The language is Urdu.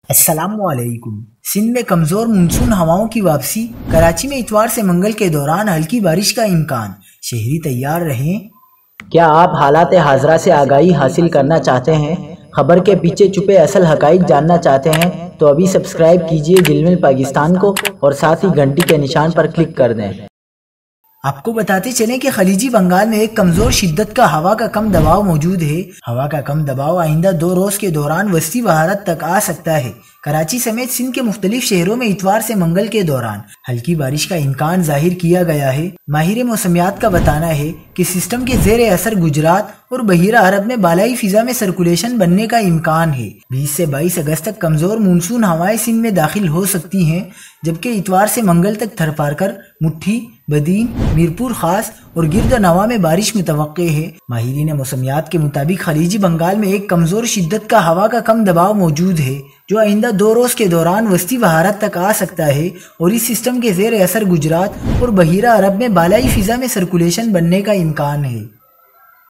السلام علیکم۔ سندھ میں کمزور مونسون ہواؤں کی واپسی، کراچی میں اتوار سے منگل کے دوران ہلکی بارش کا امکان، شہری تیار رہیں۔ کیا آپ حالات حاضرہ سے آگاہی حاصل کرنا چاہتے ہیں؟ خبر کے پیچھے چھپے اصل حقائق جاننا چاہتے ہیں تو ابھی سبسکرائب کیجئے جلمل پاکستان کو اور ساتھ ہی گھنٹی کے نشان پر کلک کر دیں۔ آپ کو بتاتے چلیں کہ خلیجی بنگال میں ایک کمزور شدت کا ہوا کا کم دباؤ موجود ہے۔ ہوا کا کم دباؤ آئندہ 2 روز کے دوران وسطی بھارت تک آ سکتا ہے۔ کراچی سمیت سندھ کے مختلف شہروں میں اتوار سے منگل کے دوران ہلکی بارش کا امکان ظاہر کیا گیا ہے۔ ماہر موسمیات کا بتانا ہے کہ سسٹم کے زیر اثر گجرات اور بحیرہ عرب میں بالائی فضا میں سرکولیشن بننے کا امکان ہے۔ 20 سے 22 اگست تک کمزور مونسون ہوائیں سندھ میں داخل ہو سکتی ہیں، جبکہ اتوار سے منگل تک تھرپارکر، مٹھی، بدین، میرپور خاص اور گرد نواح میں بارش متوقع ہے۔ ماہرین موسمیات کے مطابق خلیجی بنگال میں ایک کمزور شدت کا ہوا کا کم دباؤ موجود ہے، جو آئندہ 2 روز کے دوران وسطی بھارت تک آ سکتا ہے اور اس سسٹم کے زیر اثر گجرات اور بحیرہ عرب میں بالائی فضا میں سرکولیشن بننے کا امکان ہے۔